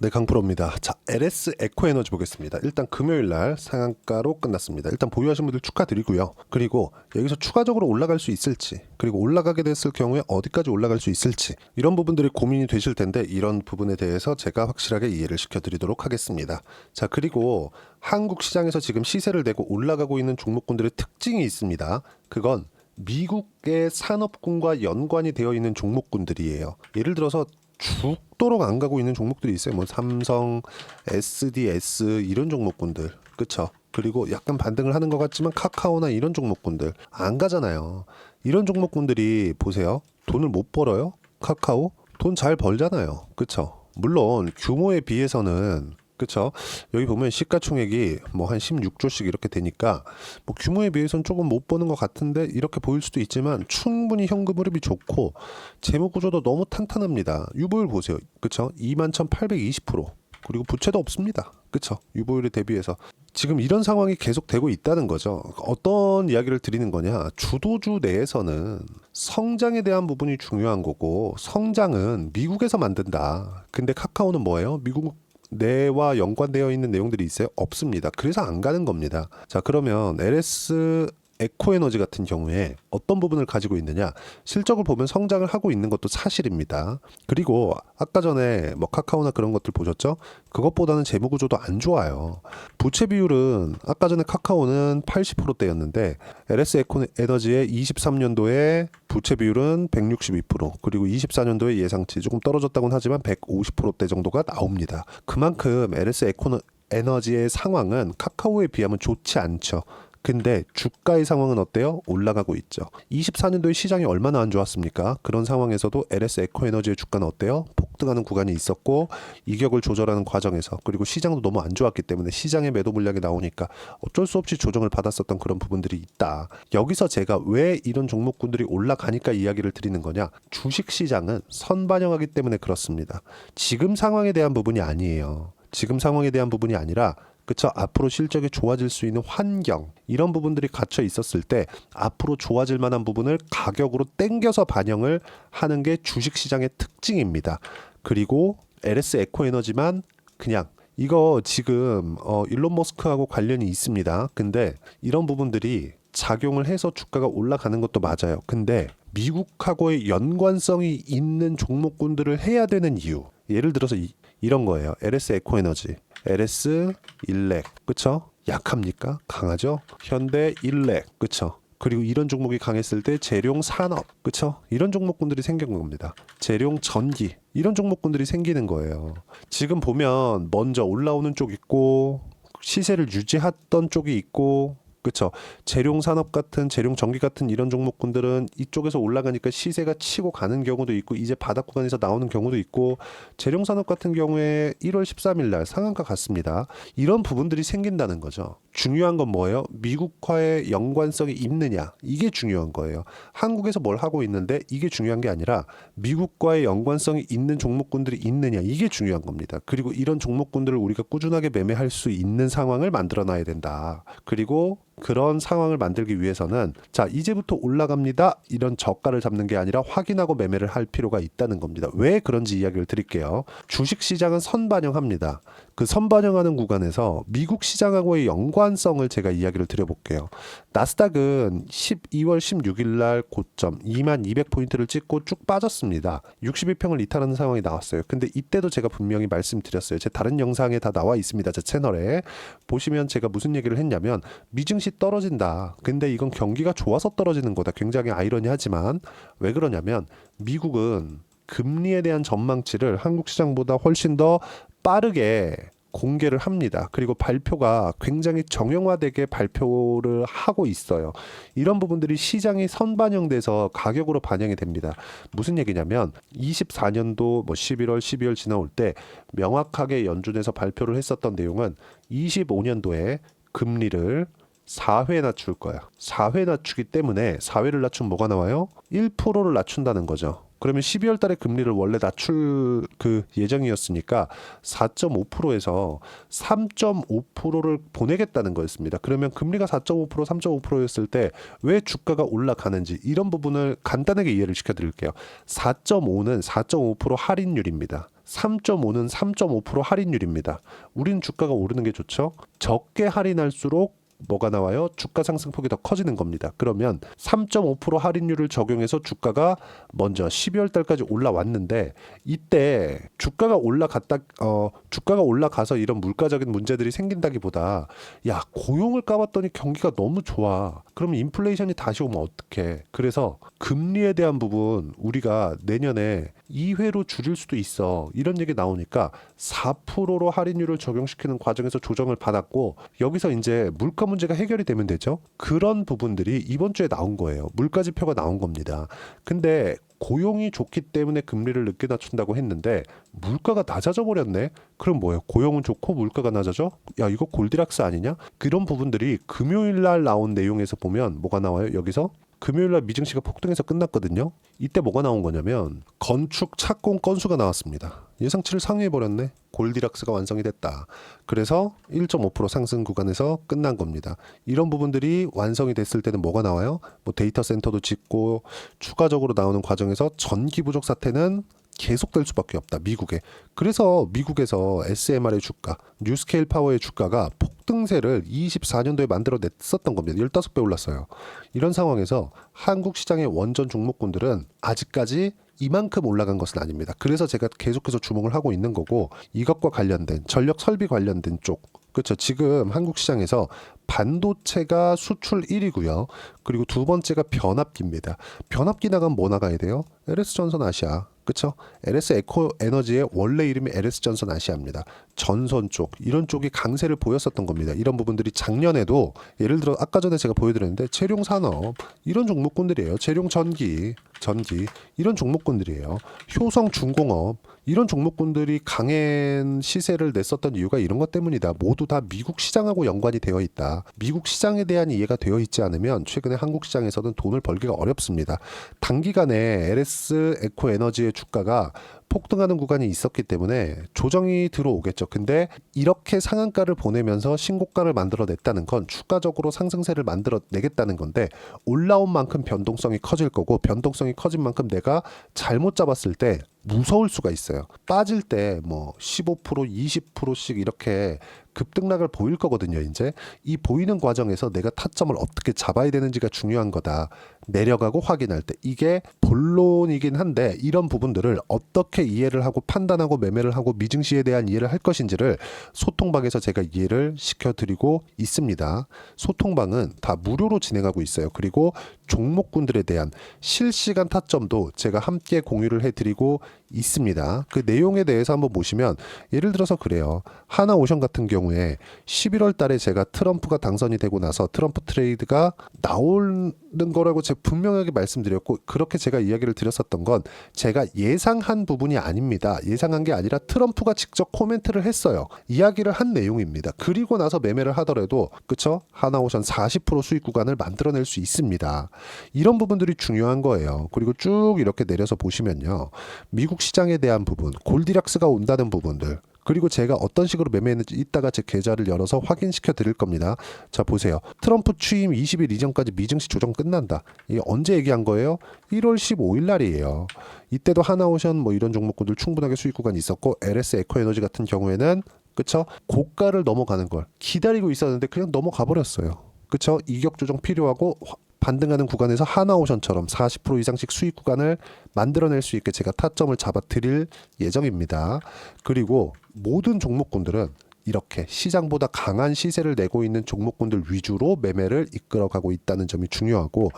네, 강프로입니다. 자, LS 에코에너지 보겠습니다. 일단 금요일날 상한가로 끝났습니다. 일단 보유하신 분들 축하드리고요. 그리고 여기서 추가적으로 올라갈 수 있을지, 그리고 올라가게 됐을 경우에 어디까지 올라갈 수 있을지, 이런 부분들이 고민이 되실 텐데 이런 부분에 대해서 제가 확실하게 이해를 시켜드리도록 하겠습니다. 자, 그리고 한국 시장에서 지금 시세를 내고 올라가고 있는 종목군들의 특징이 있습니다. 그건 미국의 산업군과 연관이 되어 있는 종목군들이에요. 예를 들어서 죽도록 안 가고 있는 종목들이 있어요. 뭐 삼성, SDS 이런 종목군들, 그쵸? 그리고 약간 반등을 하는 것 같지만 카카오나 이런 종목군들 안 가잖아요. 이런 종목군들이 보세요. 돈을 못 벌어요? 카카오 돈 잘 벌잖아요. 그쵸? 물론 규모에 비해서는, 그쵸? 여기 보면 시가총액이 뭐 한 16조씩 이렇게 되니까 뭐 규모에 비해서는 조금 못 버는 것 같은데 이렇게 보일 수도 있지만 충분히 현금 흐름이 좋고 재무 구조도 너무 탄탄합니다. 유보율 보세요. 그쵸? 21,820%. 그리고 부채도 없습니다. 그쵸? 유보율에 대비해서 지금 이런 상황이 계속되고 있다는 거죠. 어떤 이야기를 드리는 거냐? 주도주 내에서는 성장에 대한 부분이 중요한 거고, 성장은 미국에서 만든다. 근데 카카오는 뭐예요? 미국 내와 연관되어 있는 내용들이 있어요? 없습니다. 그래서 안 가는 겁니다. 자, 그러면 LS 에코에너지 같은 경우에 어떤 부분을 가지고 있느냐? 실적을 보면 성장을 하고 있는 것도 사실입니다. 그리고 아까 전에 뭐 카카오나 그런 것들 보셨죠? 그것보다는 재무 구조도 안 좋아요. 부채 비율은 아까 전에 카카오는 80%대였는데 LS 에코에너지의 23년도에 부채 비율은 162%, 그리고 24년도에 예상치 조금 떨어졌다고는 하지만 150%대 정도가 나옵니다. 그만큼 LS 에코에너지의 상황은 카카오에 비하면 좋지 않죠. 근데 주가의 상황은 어때요? 올라가고 있죠. 24년도에 시장이 얼마나 안 좋았습니까? 그런 상황에서도 LS 에코에너지의 주가는 어때요? 폭등하는 구간이 있었고, 이격을 조절하는 과정에서, 그리고 시장도 너무 안 좋았기 때문에 시장의 매도 물량이 나오니까 어쩔 수 없이 조정을 받았었던 그런 부분들이 있다. 여기서 제가 왜 이런 종목군들이 올라가니까 이야기를 드리는 거냐? 주식시장은 선반영하기 때문에 그렇습니다. 지금 상황에 대한 부분이 아니에요. 지금 상황에 대한 부분이 아니라, 그쵸? 앞으로 실적이 좋아질 수 있는 환경, 이런 부분들이 갇혀 있었을 때 앞으로 좋아질 만한 부분을 가격으로 땡겨서 반영을 하는 게 주식시장의 특징입니다. 그리고 LS 에코에너지만 그냥 이거 지금 일론 머스크하고 관련이 있습니다. 근데 이런 부분들이 작용을 해서 주가가 올라가는 것도 맞아요. 근데 미국하고의 연관성이 있는 종목군들을 해야 되는 이유, 예를 들어서 이런 거예요. LS 에코에너지, LS 일렉, 그쵸? 약합니까? 강하죠? 현대 일렉, 그쵸? 그리고 이런 종목이 강했을 때 재룡 산업, 그쵸? 이런 종목군들이 생긴 겁니다. 재룡 전기, 이런 종목군들이 생기는 거예요. 지금 보면 먼저 올라오는 쪽 있고, 시세를 유지했던 쪽이 있고, 그쵸? 재룡 산업 같은, 재룡 전기 같은 이런 종목군들은 이쪽에서 올라가니까 시세가 치고 가는 경우도 있고, 이제 바닥 구간에서 나오는 경우도 있고, 재룡 산업 같은 경우에 1월 13일 날 상한가 갔습니다. 이런 부분들이 생긴다는 거죠. 중요한 건 뭐예요? 미국과의 연관성이 있느냐, 이게 중요한 거예요. 한국에서 뭘 하고 있는데 이게 중요한 게 아니라 미국과의 연관성이 있는 종목군들이 있느냐, 이게 중요한 겁니다. 그리고 이런 종목군들을 우리가 꾸준하게 매매할 수 있는 상황을 만들어 놔야 된다. 그리고 그런 상황을 만들기 위해서는, 자, 이제부터 올라갑니다, 이런 저가를 잡는 게 아니라 확인하고 매매를 할 필요가 있다는 겁니다. 왜 그런지 이야기를 드릴게요. 주식시장은 선반영합니다. 그 선반영하는 구간에서 미국 시장하고의 연관성을 제가 이야기를 드려볼게요. 나스닥은 12월 16일 날 고점 2200포인트를 찍고 쭉 빠졌습니다. 62평을 이탈하는 상황이 나왔어요. 근데 이때도 제가 분명히 말씀드렸어요. 제 다른 영상에 다 나와 있습니다. 제 채널에 보시면 제가 무슨 얘기를 했냐면, 미증시 떨어진다. 근데 이건 경기가 좋아서 떨어지는 거다. 굉장히 아이러니하지만 왜 그러냐면, 미국은 금리에 대한 전망치를 한국 시장보다 훨씬 더 빠르게 공개를 합니다. 그리고 발표가 굉장히 정형화되게 발표를 하고 있어요. 이런 부분들이 시장이 선반영돼서 가격으로 반영이 됩니다. 무슨 얘기냐면 24년도 뭐 11월, 12월 지나올 때 명확하게 연준에서 발표를 했었던 내용은 25년도에 금리를 4회 낮출 거야. 4회 낮추기 때문에 4회를 낮추면 뭐가 나와요? 1%를 낮춘다는 거죠. 그러면 12월 달에 금리를 원래 낮출 그 예정이었으니까 4.5%에서 3.5%를 보내겠다는 거였습니다. 그러면 금리가 4.5%, 3.5%였을 때 왜 주가가 올라가는지, 이런 부분을 간단하게 이해를 시켜드릴게요. 4.5는 4.5% 할인율입니다. 3.5는 3.5% 할인율입니다. 우린 주가가 오르는 게 좋죠. 적게 할인할수록 뭐가 나와요? 주가 상승폭이 더 커지는 겁니다. 그러면 3.5% 할인율을 적용해서 주가가 먼저 12월 달까지 올라왔는데 이때 주가가 올라가서 이런 물가적인 문제들이 생긴다기보다 야, 고용을 까봤더니 경기가 너무 좋아. 그러면 인플레이션이 다시 오면 어떡해? 그래서 금리에 대한 부분 우리가 내년에 2회로 줄일 수도 있어. 이런 얘기 나오니까 4%로 할인율을 적용시키는 과정에서 조정을 받았고 여기서 이제 물가 문제가 해결이 되면 되죠. 그런 부분들이 이번 주에 나온 거예요. 물가 지표가 나온 겁니다. 근데 고용이 좋기 때문에 금리를 늦게 낮춘다고 했는데 물가가 낮아져 버렸네. 그럼 뭐예요? 고용은 좋고 물가가 낮아져? 야, 이거 골디락스 아니냐? 그런 부분들이 금요일 날 나온 내용에서 보면 뭐가 나와요? 여기서 금요일날 미증시가 폭등해서 끝났거든요. 이때 뭐가 나온 거냐면 건축 착공 건수가 나왔습니다. 예상치를 상회해버렸네. 골디락스가 완성이 됐다. 그래서 1.5% 상승 구간에서 끝난 겁니다. 이런 부분들이 완성이 됐을 때는 뭐가 나와요? 뭐 데이터 센터도 짓고 추가적으로 나오는 과정에서 전기 부족 사태는 계속될 수밖에 없다. 미국에. 그래서 미국에서 SMR의 주가, 뉴스케일 파워의 주가가 폭등세를 24년도에 만들어냈었던 겁니다. 15배 올랐어요. 이런 상황에서 한국 시장의 원전 종목군들은 아직까지 이만큼 올라간 것은 아닙니다. 그래서 제가 계속해서 주목을 하고 있는 거고 이것과 관련된 전력 설비 관련된 쪽 그렇죠. 지금 한국 시장에서 반도체가 수출 1위고요. 그리고 두 번째가 변압기입니다. 변압기 나가면 뭐 나가야 돼요? LS전선 아시아. 그렇죠? LS 에코 에너지의 원래 이름이 LS전선 아시아입니다. 전선 쪽 이런 쪽이 강세를 보였었던 겁니다. 이런 부분들이 작년에도 예를 들어 아까 전에 제가 보여드렸는데 재룡 산업 이런 종목군들이에요. 재룡 전기 이런 종목군들이에요. 효성 중공업 이런 종목군들이 강한 시세를 냈었던 이유가 이런 것 때문이다. 모두 다 미국 시장하고 연관이 되어 있다. 미국 시장에 대한 이해가 되어 있지 않으면 최근에 한국 시장에서는 돈을 벌기가 어렵습니다. 단기간에 LS 에코 에너지의 주가가 폭등하는 구간이 있었기 때문에 조정이 들어오겠죠. 근데 이렇게 상한가를 보내면서 신고가를 만들어냈다는 건 추가적으로 상승세를 만들어내겠다는 건데 올라온 만큼 변동성이 커질 거고 변동성이 커진 만큼 내가 잘못 잡았을 때 무서울 수가 있어요. 빠질 때 뭐 15%, 20%씩 이렇게 급등락을 보일 거거든요. 이제 이 보이는 과정에서 내가 타점을 어떻게 잡아야 되는지가 중요한 거다. 내려가고 확인할 때 이게 본론이긴 한데 이런 부분들을 어떻게 이해를 하고 판단하고 매매를 하고 미증시에 대한 이해를 할 것인지를 소통방에서 제가 이해를 시켜드리고 있습니다. 소통방은 다 무료로 진행하고 있어요. 그리고 종목군들에 대한 실시간 타점도 제가 함께 공유를 해드리고 있습니다. 그 내용에 대해서 한번 보시면 예를 들어서 그래요. 하나오션 같은 경우에 11월 달에 제가 트럼프가 당선이 되고 나서 트럼프 트레이드가 나오는 거라고 제가 분명하게 말씀드렸고 그렇게 제가 이야기를 드렸었던 건 제가 예상한 부분이 아닙니다. 예상한 게 아니라 트럼프가 직접 코멘트를 했어요. 이야기를 한 내용입니다. 그리고 나서 매매를 하더라도 그쵸? 하나오션 40% 수익 구간을 만들어낼 수 있습니다. 이런 부분들이 중요한 거예요. 그리고 쭉 이렇게 내려서 보시면요. 미국 시장에 대한 부분, 골디락스가 온다는 부분들 그리고 제가 어떤 식으로 매매했는지 이따가 제 계좌를 열어서 확인시켜 드릴 겁니다. 자 보세요. 트럼프 취임 20일 이전까지 미증시 조정 끝난다. 이게 언제 얘기한 거예요? 1월 15일 날이에요. 이때도 하나오션 뭐 이런 종목군들 충분하게 수익 구간이 있었고 LS 에코에너지 같은 경우에는 그쵸? 고가를 넘어가는 걸 기다리고 있었는데 그냥 넘어가 버렸어요. 그쵸? 이격 조정 필요하고 반등하는 구간에서 하나오션처럼 40% 이상씩 수익 구간을 만들어낼 수 있게 제가 타점을 잡아 드릴 예정입니다. 그리고 모든 종목군들은 이렇게 시장보다 강한 시세를 내고 있는 종목군들 위주로 매매를 이끌어가고 있다는 점이 중요하고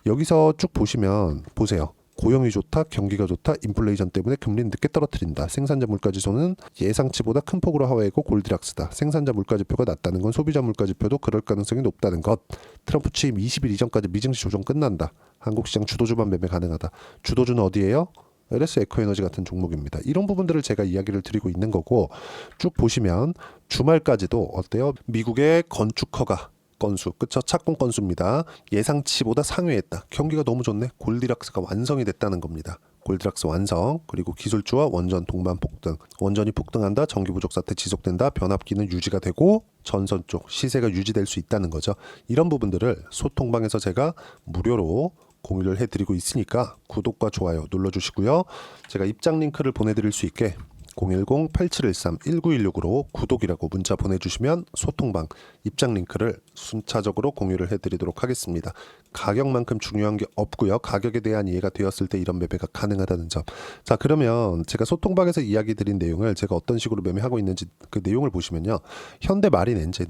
여기서 쭉 보시면 보세요. 고용이 좋다, 경기가 좋다, 인플레이션 때문에 금리는 늦게 떨어뜨린다. 생산자 물가지수는 예상치보다 큰 폭으로 하회이고 골디락스다. 생산자 물가지표가 낮다는 건 소비자 물가지표도 그럴 가능성이 높다는 것. 트럼프 취임 20일 이전까지 미증시 조정 끝난다. 한국 시장 주도주만 매매 가능하다. 주도주는 어디예요? LS 에코에너지 같은 종목입니다. 이런 부분들을 제가 이야기를 드리고 있는 거고 쭉 보시면 주말까지도 어때요? 미국의 건축 허가 건수, 그쵸? 착공 건수입니다. 예상치보다 상회했다. 경기가 너무 좋네. 골디락스가 완성이 됐다는 겁니다. 골디락스 완성, 그리고 기술주와 원전 동반 폭등. 원전이 폭등한다. 전기 부족 사태 지속된다. 변압기는 유지가 되고 전선 쪽 시세가 유지될 수 있다는 거죠. 이런 부분들을 소통방에서 제가 무료로 공유를 해드리고 있으니까 구독과 좋아요 눌러주시고요. 제가 입장 링크를 보내드릴 수 있게 010-8713-1916으로 구독이라고 문자 보내주시면 소통방 입장 링크를 순차적으로 공유를 해드리도록 하겠습니다. 가격만큼 중요한 게 없고요. 가격에 대한 이해가 되었을 때 이런 매매가 가능하다는 점. 자, 그러면 제가 소통방에서 이야기 드린 내용을 제가 어떤 식으로 매매하고 있는지 그 내용을 보시면요. 현대 마린 엔진,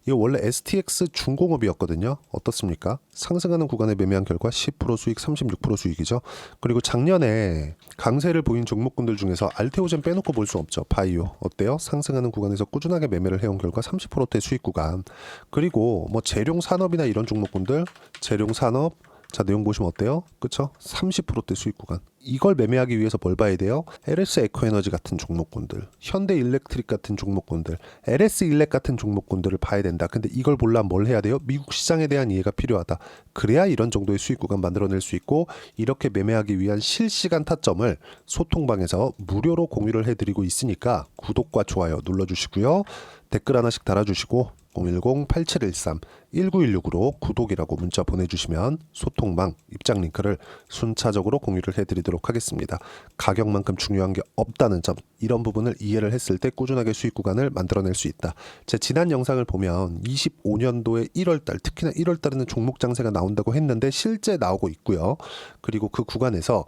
이거 원래 STX 중공업이었거든요. 어떻습니까? 상승하는 구간에 매매한 결과 10% 수익, 36% 수익이죠. 그리고 작년에 강세를 보인 종목군들 중에서 알테오젠 빼놓고 볼 수 없죠. 바이오 어때요? 상승하는 구간에서 꾸준하게 매매를 해온 결과 30%대 수익 구간. 그리고 뭐 재룡 산업이나 이런 종목군들, 재룡 산업, 자 내용 보시면 어때요? 그쵸? 30%대 수익 구간. 이걸 매매하기 위해서 뭘 봐야 돼요? LS 에코에너지 같은 종목군들, 현대 일렉트릭 같은 종목군들, LS 일렉 같은 종목군들을 봐야 된다. 근데 이걸 보려면 뭘 해야 돼요? 미국 시장에 대한 이해가 필요하다. 그래야 이런 정도의 수익 구간 만들어낼 수 있고, 이렇게 매매하기 위한 실시간 타점을 소통방에서 무료로 공유를 해드리고 있으니까 구독과 좋아요 눌러주시고요. 댓글 하나씩 달아주시고 010-8713-1916으로 구독이라고 문자 보내주시면 소통방 입장 링크를 순차적으로 공유를 해드리도록 하겠습니다. 가격만큼 중요한 게 없다는 점, 이런 부분을 이해를 했을 때 꾸준하게 수익 구간을 만들어낼 수 있다. 제 지난 영상을 보면 25년도에 1월달, 특히나 1월달에는 종목 장세가 나온다고 했는데 실제 나오고 있고요. 그리고 그 구간에서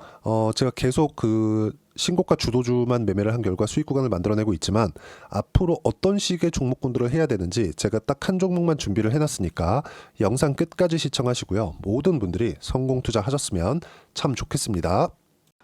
제가 계속 그 신고가 주도주만 매매를 한 결과 수익 구간을 만들어내고 있지만, 앞으로 어떤 식의 종목군들을 해야 되는지 제가 딱 한 종목만 준비를 해놨으니까 영상 끝까지 시청하시고요. 모든 분들이 성공 투자하셨으면 참 좋겠습니다.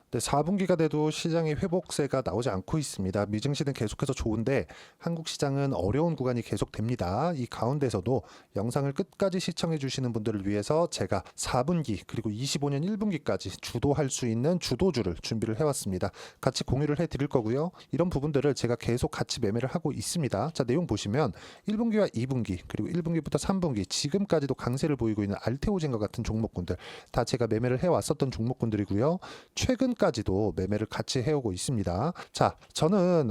네, 4분기가 돼도 시장의 회복세가 나오지 않고 있습니다. 미증시는 계속해서 좋은데 한국 시장은 어려운 구간이 계속됩니다. 이 가운데서도 영상을 끝까지 시청해 주시는 분들을 위해서 제가 4분기 그리고 25년 1분기까지 주도할 수 있는 주도주를 준비를 해왔습니다. 같이 공유를 해드릴 거고요. 이런 부분들을 제가 계속 같이 매매를 하고 있습니다. 자, 내용 보시면 1분기와 2분기 그리고 1분기부터 3분기 지금까지도 강세를 보이고 있는 알테오젠과 같은 종목군들 다 제가 매매를 해왔었던 종목군들이고요. 최근까지도 매매를 같이 해오고 있습니다. 자, 저는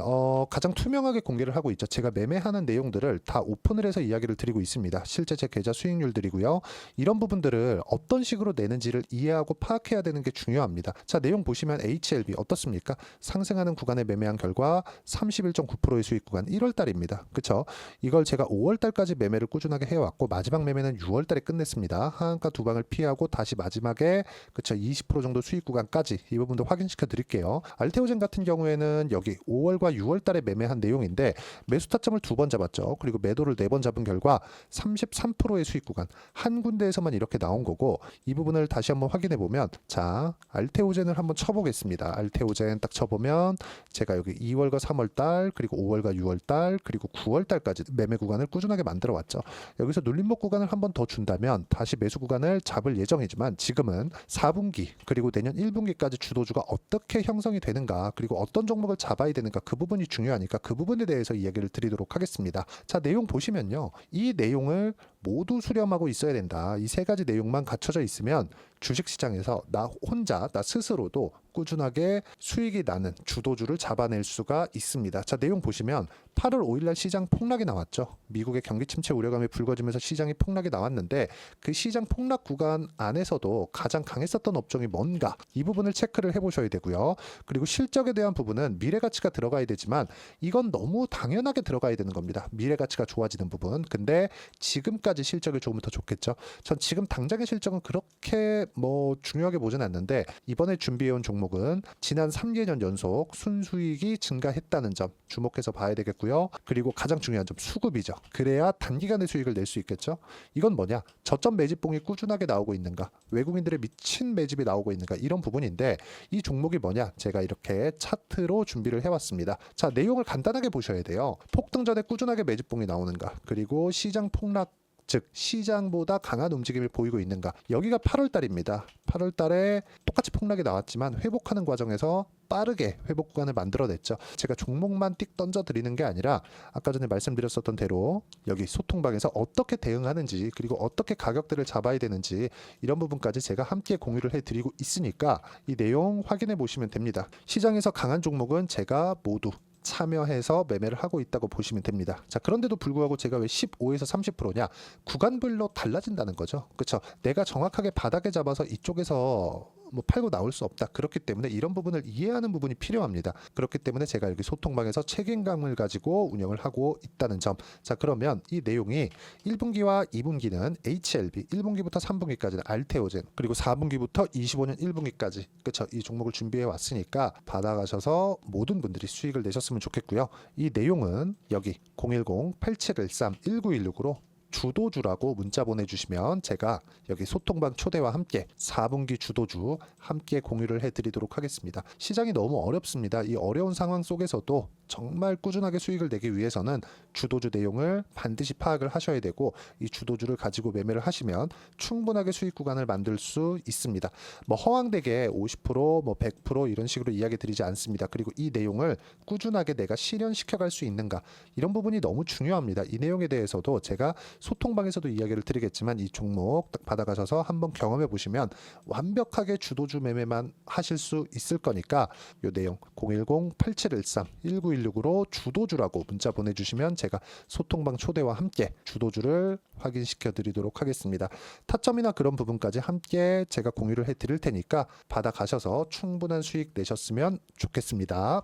가장 투명하게 공개를 하고 있죠. 제가 매매하는 내용들을 다 오픈을 해서 이야기를 드리고 있습니다. 실제 제 계좌 수익률들이고요. 이런 부분들을 어떤 식으로 내는지를 이해하고 파악해야 되는 게 중요합니다. 자, 내용 보시면 HLB 어떻습니까? 상승하는 구간에 매매한 결과 31.9%의 수익 구간 1월달입니다. 그쵸? 이걸 제가 5월달까지 매매를 꾸준하게 해왔고 마지막 매매는 6월달에 끝냈습니다. 하한가 두 방을 피하고 다시 마지막에 그쵸 20% 정도 수익 구간까지 이 부분도 확인시켜 드릴게요. 알테오젠 같은 경우에는 여기 5월과 6월달에 매매한 내용인데 매수 타점을 2번 잡았죠. 그리고 매도를 4번 잡은 결과 33%의 수익 구간 한 군데에서만 이렇게 나온 거고, 이 부분을 다시 한번 확인해 보면 자 알테오젠을 한번 쳐보겠습니다. 알테오젠 딱 쳐보면 제가 여기 2월과 3월달 그리고 5월과 6월달 그리고 9월달까지 매매 구간을 꾸준하게 만들어 왔죠. 여기서 눌림목 구간을 한번 더 준다면 다시 매수 구간을 잡을 예정이지만, 지금은 4분기 그리고 내년 1분기까지 주도주가 어떻게 형성이 되는가, 그리고 어떤 종목을 잡아야 되는가, 그 부분이 중요하니까 그 부분에 대해서 이야기를 드리도록 하겠습니다. 자, 내용 보시면요. 이 내용을 모두 수렴하고 있어야 된다. 이 세 가지 내용만 갖춰져 있으면 주식시장에서 나 혼자, 나 스스로도 꾸준하게 수익이 나는 주도주를 잡아낼 수가 있습니다. 자, 내용 보시면 8월 5일날 시장 폭락이 나왔죠. 미국의 경기 침체 우려감이 불거지면서 시장이 폭락이 나왔는데, 그 시장 폭락 구간 안에서도 가장 강했었던 업종이 뭔가, 이 부분을 체크를 해보셔야 되고요. 그리고 실적에 대한 부분은 미래가치가 들어가야 되지만 이건 너무 당연하게 들어가야 되는 겁니다. 미래가치가 좋아지는 부분. 근데 지금까지 실적이 좋으면 더 좋겠죠. 전 지금 당장의 실적은 그렇게 중요하게 보진 않는데, 이번에 준비해온 종목은 지난 3개년 연속 순수익이 증가했다는 점 주목해서 봐야 되겠고요. 그리고 가장 중요한 점 수급이죠. 그래야 단기간에 수익을 낼 수 있겠죠. 이건 뭐냐? 저점 매집봉이 꾸준하게 나오고 있는가, 외국인들의 미친 매집이 나오고 있는가, 이런 부분인데, 이 종목이 뭐냐? 제가 이렇게 차트로 준비를 해왔습니다. 자, 내용을 간단하게 보셔야 돼요. 폭등 전에 꾸준하게 매집봉이 나오는가, 그리고 시장 폭락, 즉 시장보다 강한 움직임을 보이고 있는가. 여기가 8월 달입니다. 8월 달에 똑같이 폭락이 나왔지만 회복하는 과정에서 빠르게 회복 구간을 만들어냈죠. 제가 종목만 띡 던져 드리는 게 아니라 아까 전에 말씀드렸었던 대로 여기 소통방에서 어떻게 대응하는지, 그리고 어떻게 가격대를 잡아야 되는지, 이런 부분까지 제가 함께 공유를 해드리고 있으니까 이 내용 확인해 보시면 됩니다. 시장에서 강한 종목은 제가 모두 참여해서 매매를 하고 있다고 보시면 됩니다. 자, 그런데도 불구하고 제가 왜 15에서 30%냐? 구간별로 달라진다는 거죠. 그렇죠? 내가 정확하게 바닥에 잡아서 이쪽에서 뭐 팔고 나올 수 없다. 그렇기 때문에 이런 부분을 이해하는 부분이 필요합니다. 그렇기 때문에 제가 여기 소통방에서 책임감을 가지고 운영을 하고 있다는 점. 자, 그러면 이 내용이 1분기와 2분기는 HLB, 1분기부터 3분기까지는 알테오젠, 그리고 4분기부터 25년 1분기까지 그쵸, 이 종목을 준비해 왔으니까 받아가셔서 모든 분들이 수익을 내셨으면 좋겠고요. 이 내용은 여기 010-8713-1916으로 주도주라고 문자 보내주시면 제가 여기 소통방 초대와 함께 4분기 주도주 함께 공유를 해드리도록 하겠습니다. 시장이 너무 어렵습니다. 이 어려운 상황 속에서도 정말 꾸준하게 수익을 내기 위해서는 주도주 내용을 반드시 파악을 하셔야 되고, 이 주도주를 가지고 매매를 하시면 충분하게 수익 구간을 만들 수 있습니다. 뭐 허황되게 50%, 뭐 100% 이런 식으로 이야기 드리지 않습니다. 그리고 이 내용을 꾸준하게 내가 실현시켜 갈 수 있는가, 이런 부분이 너무 중요합니다. 이 내용에 대해서도 제가 소통방에서도 이야기를 드리겠지만 이 종목 딱 받아가셔서 한번 경험해 보시면 완벽하게 주도주 매매만 하실 수 있을 거니까 이 내용 010-8713-1916으로 주도주라고 문자 보내주시면 제가 소통방 초대와 함께 주도주를 확인시켜 드리도록 하겠습니다. 타점이나 그런 부분까지 함께 제가 공유를 해 드릴 테니까 받아가셔서 충분한 수익 내셨으면 좋겠습니다.